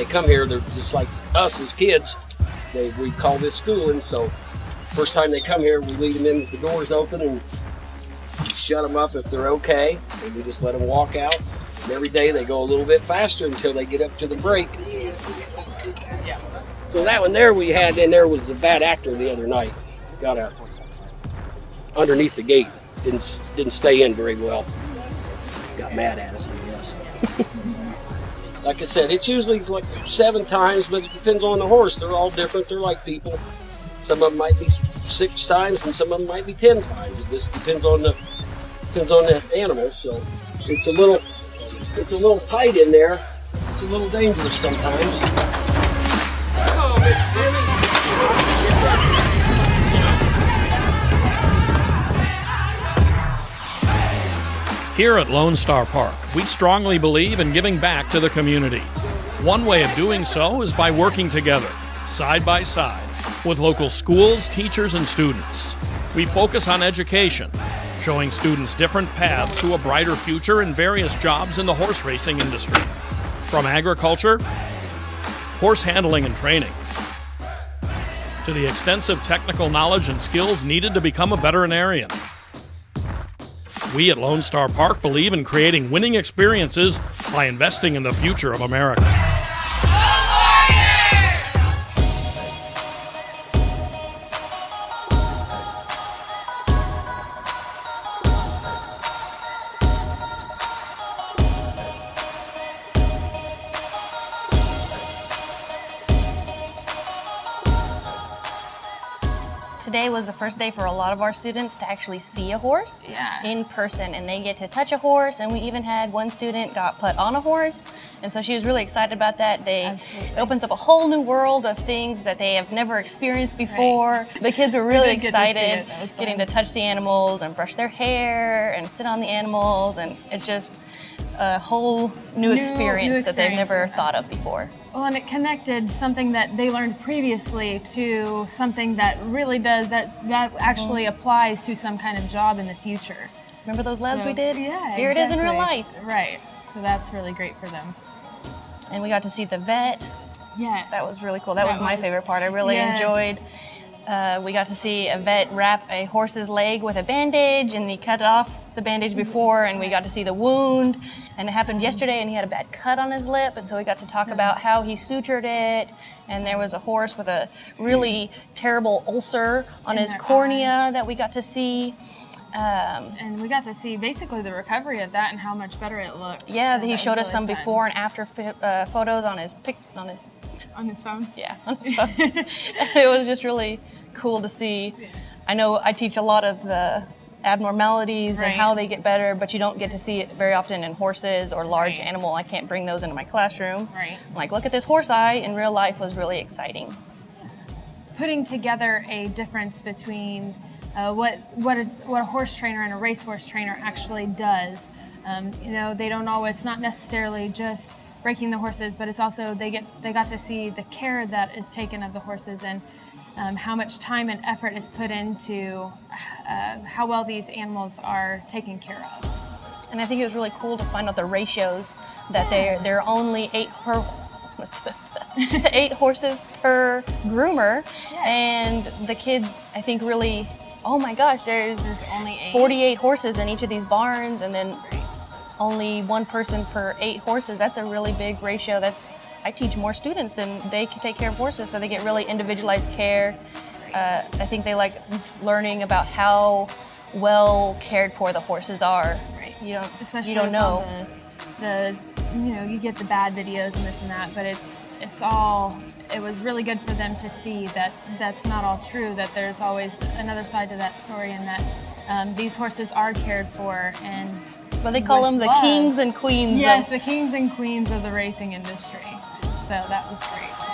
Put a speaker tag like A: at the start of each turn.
A: come here, they're just like us as kids. We call this schooling, so first time they come here, we lead them in with the doors open and shut them up if they're okay, and we just let them walk out. And every day they go a little bit faster until they get up to the break. Yeah. So that one there we had in there was a bad actor the other night. Got underneath the gate. Didn't stay in very well. Got mad at us, I guess. Like I said, it's usually like 7 times, but it depends on the horse. They're all different. They're like people. Some of them might be 6 times, and some of them might be 10 times. It just depends on the animal. So it's a little tight in there. It's a little dangerous sometimes.
B: Here at Lone Star Park, we strongly believe in giving back to the community. One way of doing so is by working together, side by side, with local schools, teachers, and students. We focus on education, showing students different paths to a brighter future in various jobs in the horse racing industry. From agriculture, horse handling and training, to the extensive technical knowledge and skills needed to become a veterinarian. We at Lone Star Park believe in creating winning experiences by investing in the future of America.
C: Today was the first day for a lot of our students to actually see a horse in person, and they get to touch a horse, and we even had one student got put on a horse, and so she was really excited about that. It opens up a whole new world of things that they have never experienced before. Right. The kids were really excited getting to touch the animals and brush their hair and sit on the animals, and it's just a whole new experience that they've never thought of before.
D: Well, and it connected something that they learned previously to something that really does, that actually applies to some kind of job in the future.
C: Remember those labs we did?
D: Yeah,
C: Here it is in real life.
D: Right. So that's really great for them.
C: And we got to see the vet.
D: Yes.
C: That was really cool. That was my favorite part. I really enjoyed. We got to see a vet wrap a horse's leg with a bandage, and he cut off the bandage before, and we got to see the wound, and it happened yesterday, and he had a bad cut on his lip, and so we got to talk about how he sutured it, and there was a horse with a really terrible ulcer on his cornea that we got to see.
D: And we got to see basically the recovery of that and how much better it looked.
C: Yeah, he showed us some before and after photos on his
D: phone.
C: Yeah, on his phone. It was just really cool to see. I know I teach a lot of the abnormalities and how they get better, but you don't get to see it very often in horses or large animal. I can't bring those into my classroom.
D: Right.
C: I'm like, look at this horse eye in real life was really exciting.
D: Putting together a difference between what a horse trainer and a racehorse trainer actually does. They don't always, it's not necessarily just breaking the horses, but it's also they got to see the care that is taken of the horses and how much time and effort is put into how well these animals are taken care of.
C: And I think it was really cool to find out the ratios that they're only 8 horses per groomer, and the kids I think really, oh my gosh, there's
D: only
C: 48 horses in each of these barns, and then only 1 person per 8 horses. That's a really big ratio. I teach more students than they can take care of horses, so they get really individualized care. I think they like learning about how well cared for the horses are.
D: Right.
C: You don't know.
D: You get the bad videos and this and that, but it was really good for them to see that that's not all true, that there's always another side to that story, and that these horses are cared for, and
C: well, they call them the kings and queens.
D: Yes, the kings and queens of the racing industry. So that was great.